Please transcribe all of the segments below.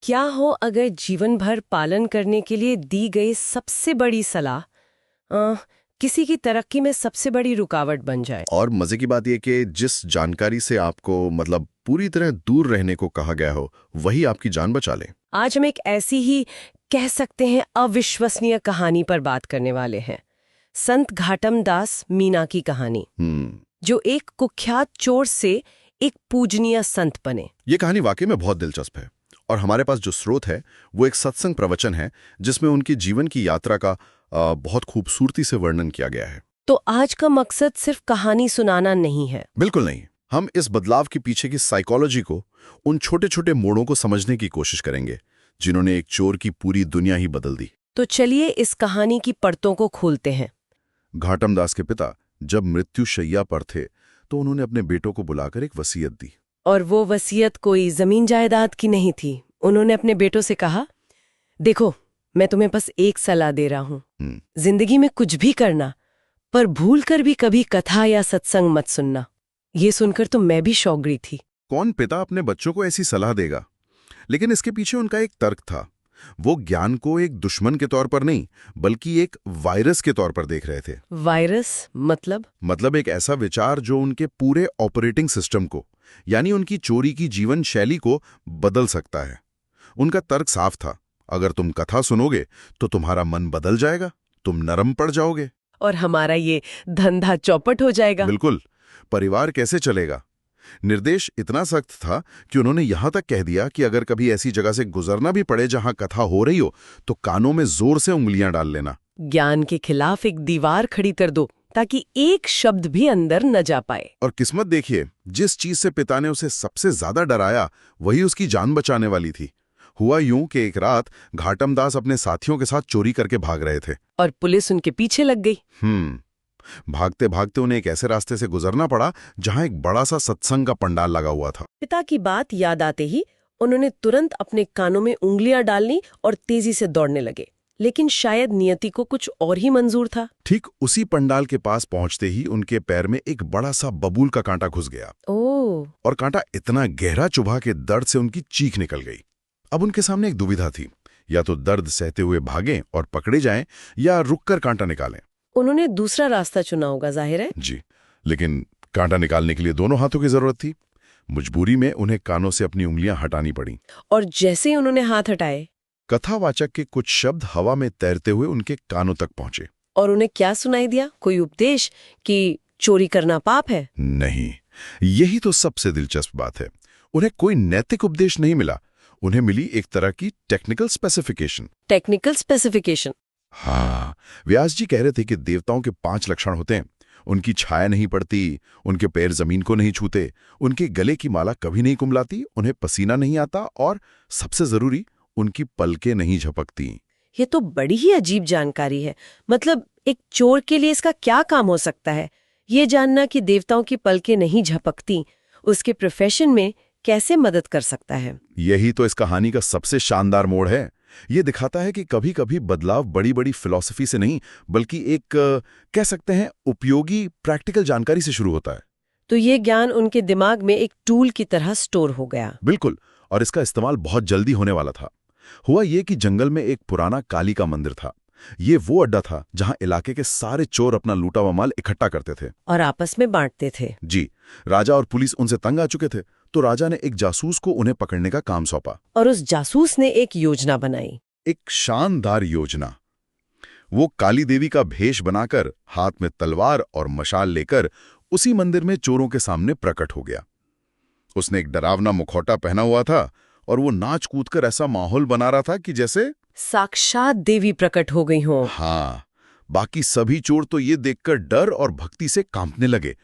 क्या हो अगर जीवन भर पालन करने के लिए दी गई सबसे बड़ी सलाह किसी की तरक्की में सबसे बड़ी रुकावट बन जाए। और मजे की बात यह कि जिस जानकारी से आपको पूरी तरह दूर रहने को कहा गया हो वही आपकी जान बचा ले। आज हम एक ऐसी ही कह सकते हैं अविश्वसनीय कहानी पर बात करने वाले हैं। संत घाटम दास मीना की कहानी, जो एक कुख्यात चोर से एक पूजनीय संत बने। ये कहानी वाकई में बहुत दिलचस्प है और हमारे पास जो स्रोत है वो एक सत्संग प्रवचन है जिसमें उनकी जीवन की यात्रा का बहुत खूबसूरती से वर्णन किया गया है। तो आज का मकसद सिर्फ कहानी सुनाना नहीं है। बिल्कुल नहीं। हम इस बदलाव के पीछे की साइकोलॉजी को, उन छोटे छोटे मोड़ों को समझने की कोशिश करेंगे जिन्होंने एक चोर की पूरी दुनिया ही बदल दी। तो चलिए इस कहानी की परतों को खोलते हैं। घाटम दास के पिता जब मृत्यु शैया पर थे तो उन्होंने अपने बेटों को बुलाकर एक वसीयत दी। और वो वसीयत कोई जमीन जायदाद की नहीं थी। उन्होंने अपने बेटों से कहा, देखो मैं तुम्हें बस एक सलाह दे रहा हूँ, जिंदगी में कुछ भी करना पर भूल कर भी कभी कथा या सत्संग मत सुनना। ये सुनकर तो मैं भी शौक थी। कौन पिता अपने बच्चों को ऐसी सलाह देगा? लेकिन इसके पीछे उनका एक तर्क था। वो ज्ञान को एक दुश्मन के तौर पर नहीं बल्कि एक वायरस के तौर पर देख रहे थे। वायरस मतलब एक ऐसा विचार जो उनके पूरे ऑपरेटिंग सिस्टम को, यानी उनकी चोरी की जीवन शैली को बदल सकता है। उनका तर्क साफ था, अगर तुम कथा सुनोगे तो तुम्हारा मन बदल जाएगा, तुम नरम पड़ जाओगे और हमारा ये धंधा चौपट हो जाएगा। बिल्कुल। परिवार कैसे चलेगा? निर्देश इतना सख्त था कि उन्होंने यहां तक कह दिया कि अगर कभी ऐसी जगह से गुजरना भी पड़े जहां कथा हो रही हो तो कानों में जोर से उंगलियां डाल लेना। ज्ञान के खिलाफ एक दीवार खड़ी कर दो ताकि एक शब्द भी अंदर न जा पाए। और किस्मत देखिए, जिस चीज से पिता ने उसे सबसे ज्यादा डराया वही उसकी जान बचाने वाली थी। हुआ यूं कि एक रात घाटम दास अपने साथियों के साथ चोरी करके भाग रहे थे और पुलिस उनके पीछे लग गई। भागते भागते उन्हें एक ऐसे रास्ते से गुजरना पड़ा जहां एक बड़ा सा सत्संग का पंडाल लगा हुआ था। पिता की बात याद आते ही उन्होंने तुरंत अपने कानों में उंगलियां डालनी और तेजी से दौड़ने लगे। लेकिन शायद नियति को कुछ और ही मंजूर था। ठीक उसी पंडाल के पास पहुंचते ही उनके पैर में एक बड़ा सा बबूल का कांटा घुस गया। और कांटा इतना गहरा चुभा के दर्द से उनकी चीख निकल गई। अब उनके सामने एक दुविधा थी, या तो दर्द सहते हुए भागें और पकड़े जाएं या रुककर कांटा निकालें। उन्होंने दूसरा रास्ता चुना होगा, जाहिर है। जी, लेकिन कांटा निकालने के लिए दोनों हाथों की जरूरत थी। मजबूरी में उन्हें कानों से अपनी उंगलियां हटानी पड़ी। और जैसे ही उन्होंने हाथ हटाए, कथावाचक के कुछ शब्द हवा में तैरते हुए उनके कानों तक पहुंचे। और उन्हें क्या सुनाई दिया? कोई उपदेश कि चोरी करना पाप है? नहीं, यही तो सबसे दिलचस्प बात है। उन्हें कोई नैतिक उपदेश नहीं मिला, उन्हें मिली एक तरह की टेक्निकल स्पेसिफिकेशन। Technical specification? हाँ, व्यास जी कह रहे थे कि देवताओं के 5 लक्षण होते हैं। उनकी छाया नहीं पड़ती, उनके पैर जमीन को नहीं छूते, उनके गले की माला कभी नहीं कुंभलाती, उन्हें पसीना नहीं आता और सबसे जरूरी, उनकी पलकें नहीं झपकती। ये तो बड़ी ही अजीब जानकारी है। मतलब एक चोर के लिए इसका क्या काम हो सकता है? ये जानना कि देवताओं की पलकें नहीं झपकती उसके प्रोफेशन में कैसे मदद कर सकता है? यही तो इस कहानी का सबसे शानदार मोड़ है। ये दिखाता है कि कभी कभी बदलाव बड़ी बड़ी फिलॉसफी से नहीं बल्कि एक कह सकते हैं उपयोगी प्रैक्टिकल जानकारी से शुरू होता है। तो ये ज्ञान उनके दिमाग में एक टूल की तरह स्टोर हो गया। बिल्कुल, और इसका इस्तेमाल बहुत जल्दी होने वाला था। हुआ ये कि जंगल में एक पुराना काली का मंदिर था। ये वो अड्डा था जहां इलाके के सारे चोर अपना लूटा हुआ माल इकट्ठा करते थे और आपस में बांटते थे। जी, राजा और पुलिस उनसे तंग आ चुके थे, तो राजा ने एक जासूस को उन्हें पकड़ने का काम सौंपा। और उस जासूस ने एक योजना बनाई। एक शानदार योजना। वो काली देवी का भेष बनाकर हाथ में तलवार और मशाल लेकर उसी मंदिर में चोरों के सामने प्रकट हो गया। उसने एक डरावना मुखौटा पहना हुआ था और वो नाच कूद कर ऐसा माहौल बना रहा था कि जैसे साक्षात देवी प्रकट हो गई हो। हाँ, बाकी सभी चोर तो ये देखकर डर और भक्ति से कांपने लगे।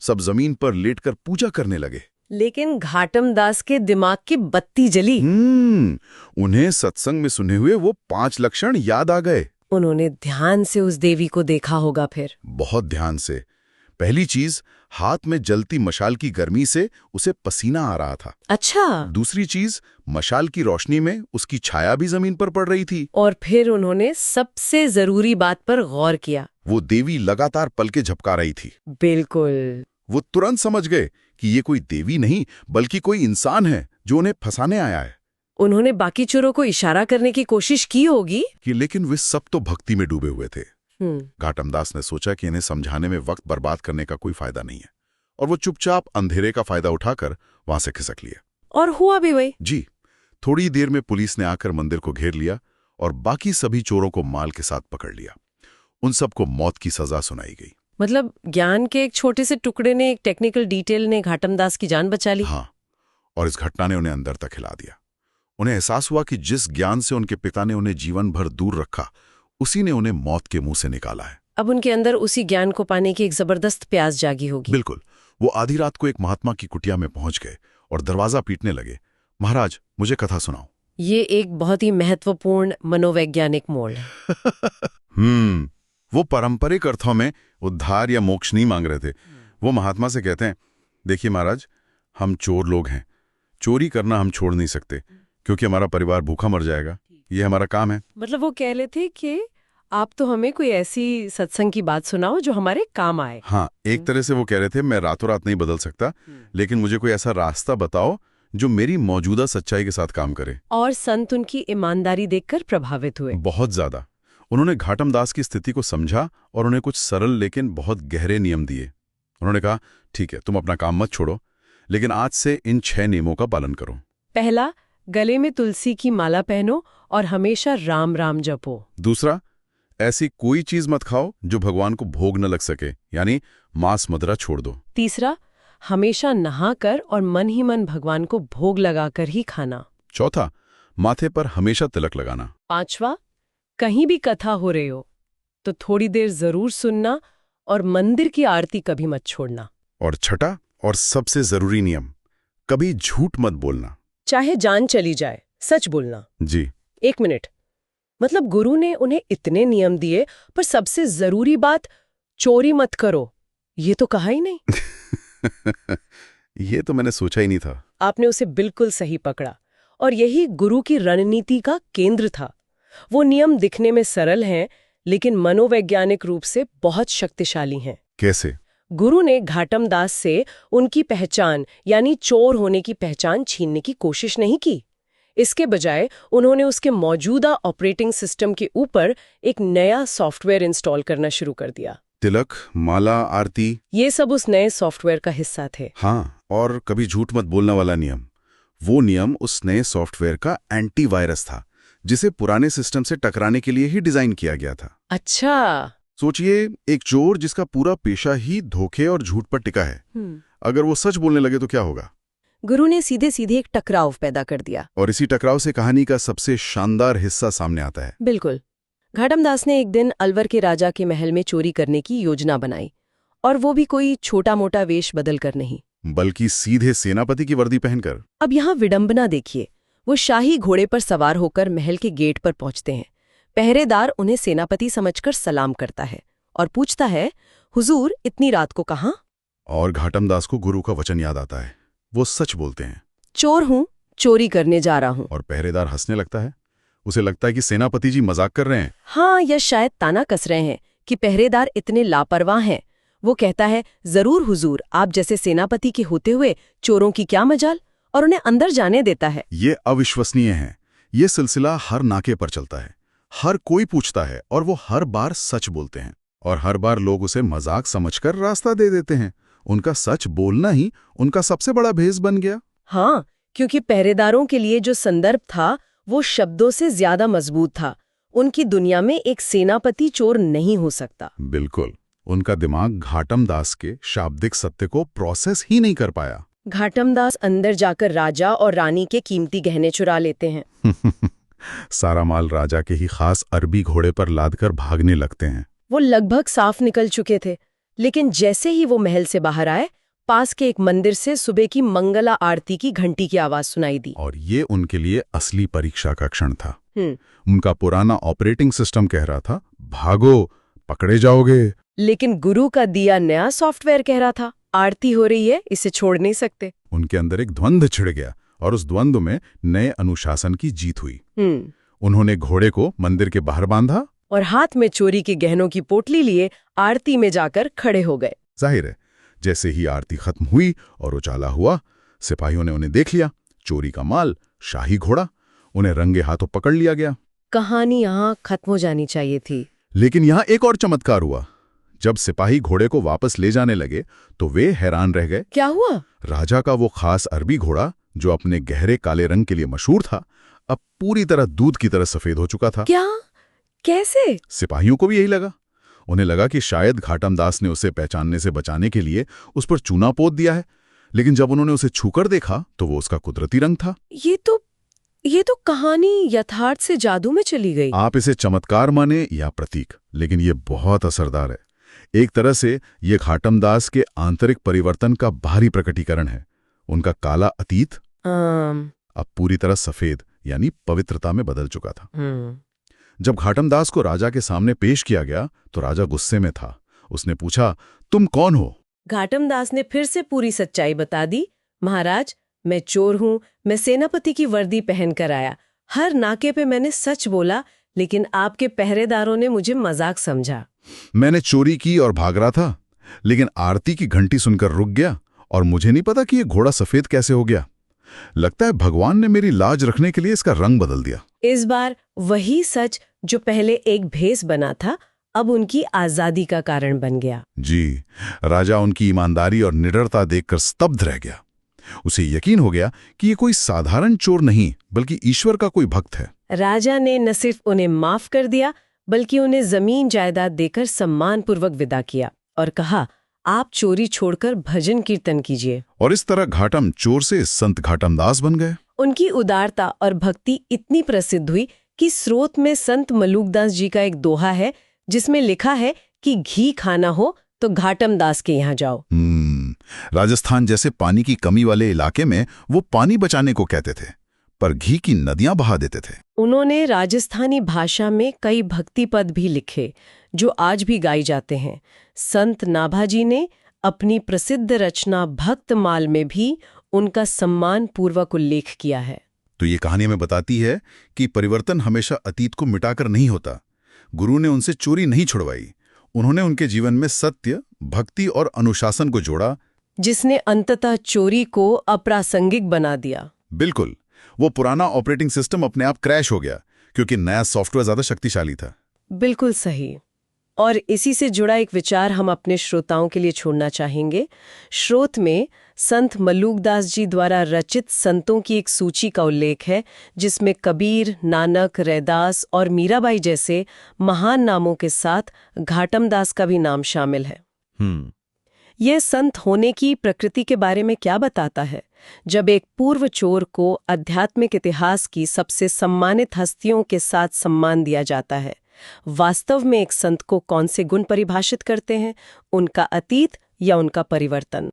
सब जमीन पर लेटकर पूजा करने लगे। लेकिन घाटम दास के दिमाग की बत्ती जली। उन्हें सत्संग में सुने हुए वो 5 लक्षण याद आ गए। उन्होंने ध्यान से उस देवी को देखा होगा। फिर बहुत ध्यान से। पहली चीज, हाथ में जलती मशाल की गर्मी से उसे पसीना आ रहा था। अच्छा। दूसरी चीज, मशाल की रोशनी में उसकी छाया भी जमीन पर पड़ रही थी। और फिर उन्होंने सबसे जरूरी बात पर गौर किया। वो देवी लगातार पलके झपका रही थी। बिल्कुल। वो तुरंत समझ गए कि ये कोई देवी नहीं बल्कि कोई इंसान है जो उन्हें फंसाने आया है। उन्होंने बाकी चोरों को इशारा करने की कोशिश की होगी कि लेकिन वे सब तो भक्ति में डूबे हुए थे। घाटमदास ने सोचा कि इन्हें समझाने में वक्त बर्बाद करने का कोई फायदा नहीं है, और वो चुपचाप अंधेरे का फायदा उठाकर वहां से खिसक लिया। और हुआ भी वही। जी, थोड़ी देर में पुलिस ने आकर मंदिर को घेर लिया और बाकी सभी चोरों को माल के साथ पकड़ लिया। उन सबको मौत की सजा सुनाई गई। मतलब ज्ञान के एक छोटे से टुकड़े ने, एक टेक्निकल डिटेल ने घाटमदास की जान बचा ली। हाँ, और इस घटना ने उन्हें अंदर तक हिला दिया। उन्हें एहसास हुआ कि जिस ज्ञान से उनके पिता ने उन्हें जीवन भर दूर रखा, उसी ने उन्हें मौत के मुंह से निकाला है। अब उनके अंदर उसी ज्ञान को पाने की एक जबरदस्त प्यास जागी होगी। बिल्कुल। वो आधी रात को एक महात्मा की कुटिया में पहुंच गए और दरवाजा पीटने लगे। महाराज, मुझे कथा सुनाओ। ये एक बहुत ही महत्वपूर्ण मनोवैज्ञानिक मोड़ है। वो पारंपरिक अर्थों में उद्धार या मोक्ष नहीं मांग रहे थे। वो महात्मा से कहते हैं, देखिए महाराज, हम चोर लोग हैं, चोरी करना हम छोड़ नहीं सकते क्योंकि हमारा परिवार भूखा मर जाएगा, ये हमारा काम है। मतलब वो कह रहे थे कि आप तो हमें कोई ऐसी सत्संग की बात सुनाओ जो हमारे काम आए। हाँ, एक तरह से वो कह रहे थे, मैं रातों रात नहीं बदल सकता, लेकिन मुझे कोई ऐसा रास्ता बताओ जो मेरी मौजूदा सच्चाई के साथ काम करे। और संत उनकी ईमानदारी देखकर प्रभावित हुए, बहुत ज्यादा। उन्होंने घाटमदास की स्थिति को समझा और उन्हें कुछ सरल लेकिन बहुत गहरे नियम दिए। उन्होंने कहा, ठीक है, तुम अपना काम मत छोड़ो, लेकिन आज से इन 6 नियमों का पालन करो। पहला, गले में तुलसी की माला पहनो और हमेशा राम राम जपो। दूसरा, ऐसी कोई चीज मत खाओ जो भगवान को भोग न लग सके, यानी मांस मदिरा छोड़ दो। तीसरा, हमेशा नहाकर और मन ही मन भगवान को भोग लगाकर ही खाना। चौथा, माथे पर हमेशा तिलक लगाना। पांचवा, कहीं भी कथा हो रही हो तो थोड़ी देर जरूर सुनना और मंदिर की आरती कभी मत छोड़ना। और छठा और सबसे जरूरी नियम, कभी झूठ मत बोलना, चाहे जान चली जाए, सच बोलना। जी। 1 मिनट, मतलब गुरु ने उन्हें इतने नियम दिए, पर सबसे जरूरी बात, चोरी मत करो, ये तो कहा ही नहीं। ये तो मैंने सोचा ही नहीं था। आपने उसे बिल्कुल सही पकड़ा, और यही गुरु की रणनीति का केंद्र था। वो नियम दिखने में सरल हैं, लेकिन मनोवैज्ञानिक रूप से बहुत शक्तिशाली हैं। कैसे? गुरु ने घाटमदास से उनकी पहचान यानी चोर होने की पहचान छीनने की कोशिश नहीं की। इसके बजाय उन्होंने उसके मौजूदा ऑपरेटिंग सिस्टम के ऊपर एक नया सॉफ्टवेयर इंस्टॉल करना शुरू कर दिया। तिलक, माला, आरती, ये सब उस नए सॉफ्टवेयर का हिस्सा थे। हाँ, और कभी झूठ मत बोलना वाला नियम, वो नियम उस नए सॉफ्टवेयर का एंटीवायरस था, जिसे पुराने सिस्टम से टकराने के लिए ही डिजाइन किया गया था। अच्छा। सोचिए, एक चोर जिसका पूरा पेशा ही धोखे और झूठ पर टिका है, अगर वो सच बोलने लगे तो क्या होगा? गुरु ने सीधे सीधे एक टकराव पैदा कर दिया, और इसी टकराव से कहानी का सबसे शानदार हिस्सा सामने आता है। बिल्कुल। घाटमदास ने एक दिन अलवर के राजा के महल में चोरी करने की योजना बनाई, और वो भी कोई छोटा मोटा वेश बदल कर नहीं, बल्कि सीधे सेनापति की वर्दी पहनकर। अब यहाँ विडंबना देखिए, वो शाही घोड़े पर सवार होकर महल के गेट पर पहुंचते हैं। पहरेदार उन्हें सेनापति समझकर सलाम करता है और पूछता है, हुजूर इतनी रात को कहाँ? और घाटमदास को गुरु का वचन याद आता है। वो सच बोलते हैं, चोर हूँ, चोरी करने जा रहा हूँ। और पहरेदार हंसने लगता है। उसे लगता है कि सेनापति जी मजाक कर रहे हैं। हाँ, या शायद ताना कस रहे हैं कि पहरेदार इतने लापरवाह हैं। वो कहता है, जरूर हुजूर, आप जैसे सेनापति के होते हुए चोरों की क्या मजाल, और उन्हें अंदर जाने देता है। ये अविश्वसनीय है। ये सिलसिला हर नाके पर चलता है, हर कोई पूछता है और वो हर बार सच बोलते हैं, और हर बार लोग उसे मजाक समझकर रास्ता दे देते हैं। उनका सच बोलना ही उनका सबसे बड़ा भेष बन गया। हाँ, क्योंकि पहरेदारों के लिए जो संदर्भ था वो शब्दों से ज्यादा मजबूत था। उनकी दुनिया में एक सेनापति चोर नहीं हो सकता। बिल्कुल। उनका दिमाग घाटमदास के शाब्दिक सत्य को प्रोसेस ही नहीं कर पाया। घाटमदास अंदर जाकर राजा और रानी के कीमती गहने चुरा लेते हैं। सारा माल राजा के ही खास अरबी घोड़े पर लादकर भागने लगते हैं। वो लगभग साफ निकल चुके थे, लेकिन जैसे ही वो महल से बाहर आए, पास के एक मंदिर से सुबह की मंगला आरती की घंटी की आवाज सुनाई दी। और ये उनके लिए असली परीक्षा का क्षण था। उनका पुराना ऑपरेटिंग सिस्टम कह रहा था, भागो, पकड़े जाओगे। लेकिन गुरु का दिया नया सॉफ्टवेयर कह रहा था, आरती हो रही है, इसे छोड़ नहीं सकते। उनके अंदर एक द्वंद्व छिड़ गया, और उस द्वंद्व में नए अनुशासन की जीत हुई। उन्होंने घोड़े को मंदिर के बाहर बांधा और हाथ में चोरी के गहनों की पोटली लिए आरती में जाकर खड़े हो गए। जाहिर है, जैसे ही आरती खत्म हुई और उजाला हुआ, सिपाहियों ने उन्हें देख लिया। चोरी का माल, शाही घोड़ा उन्हें रंगे हाथों पकड़ लिया गया। कहानी यहाँ खत्म हो जानी चाहिए थी। लेकिन यहाँ एक और चमत्कार हुआ। जब सिपाही घोड़े को वापस ले जाने लगे तो वे हैरान रह गए। क्या हुआ? राजा का वो खास अरबी घोड़ा, जो अपने गहरे काले रंग के लिए मशहूर था, अब पूरी तरह दूध की तरह सफेद हो चुका था। क्या? कैसे? सिपाहियों को भी यही लगा। उन्हें लगा कि शायद घाटम दास ने उसे पहचानने से बचाने के लिए उस पर चूना पोत दिया है, लेकिन जब उन्होंने उसे छूकर देखा तो वो उसका कुदरती रंग था। ये तो कहानी यथार्थ से जादू में चली गई। आप इसे चमत्कार माने या प्रतीक, लेकिन ये बहुत असरदार है। एक तरह से ये घाटम दास के आंतरिक परिवर्तन का बाहरी प्रकटीकरण है। उनका काला अतीत अब पूरी तरह सफेद यानी पवित्रता में बदल चुका था। जब घाटम दास को राजा के सामने पेश किया गया तो राजा गुस्से में था। उसने पूछा, तुम कौन हो? घाटम दास ने फिर से पूरी सच्चाई बता दी। महाराज, मैं चोर हूँ। मैं सेनापति की वर्दी पहनकर आया। हर नाके पे मैंने सच बोला, लेकिन आपके पहरेदारों ने मुझे मजाक समझा। मैंने चोरी की और भाग रहा था, लेकिन आरती की घंटी सुनकर रुक गया और मुझे नहीं पता कि ये घोड़ा सफेद कैसे हो गया। लगता है भगवान ने मेरी लाज रखने के लिए इसका रंग बदल दिया। इस बार वही सच जो पहले एक भेष बना था, अब उनकी आजादी का कारण बन गया। जी, राजा उनकी ईमानदारी और निडरता देखकर स्तब्ध रह गया। उसे यकीन हो गया कि ये कोई साधारण चोर नहीं, बल्कि ईश्वर का कोई भक्त है। राजा ने न सिर्फ उन्हें माफ कर दिया, बल्कि उन्हें जमीन जायदाद देकर सम्मानपूर्वक विदा किया और कहा, आप चोरी छोड़कर भजन कीर्तन कीजिए। और इस तरह घाटम चोर से संत घाटम दास बन गए। उनकी उदारता और भक्ति इतनी प्रसिद्ध हुई कि स्रोत में संत मलूकदास जी का एक दोहा है, जिसमें लिखा है कि घी खाना हो तो घाटम दास के यहाँ जाओ। राजस्थान जैसे पानी की कमी वाले इलाके में वो पानी बचाने को कहते थे, पर घी की नदियां बहा देते थे। उन्होंने राजस्थानी भाषा में कई भक्ति पद भी लिखे, जो आज भी गाई जाते हैं। संत नाभाजी ने अपनी प्रसिद्ध रचना भक्तमाल में भी उनका सम्मान पूर्वक उल्लेख किया है। तो ये कहानी हमें बताती है कि परिवर्तन हमेशा अतीत को मिटाकर नहीं होता। गुरु ने उनसे चोरी नहीं छुड़वाई, उन्होंने उनके जीवन में सत्य, भक्ति और अनुशासन को जोड़ा, जिसने अंततः चोरी को अप्रासंगिक बना दिया। बिल्कुल, वो पुराना ऑपरेटिंग सिस्टम अपने आप क्रैश हो गया क्योंकि नया सॉफ्टवेयर ज्यादा शक्तिशाली था। बिल्कुल सही। और इसी से जुड़ा एक विचार हम अपने श्रोताओं के लिए छोड़ना चाहेंगे। श्रोत में संत मलूकदास जी द्वारा रचित संतों की एक सूची का उल्लेख है, जिसमें कबीर, नानक, रैदास और मीराबाई जैसे महान नामों के साथ घाटम दास का भी नाम शामिल है। यह संत होने की प्रकृति के बारे में क्या बताता है? जब एक पूर्व चोर को आध्यात्मिक इतिहास की सबसे सम्मानित हस्तियों के साथ सम्मान दिया जाता है, वास्तव में एक संत को कौन से गुण परिभाषित करते हैं? उनका अतीत या उनका परिवर्तन?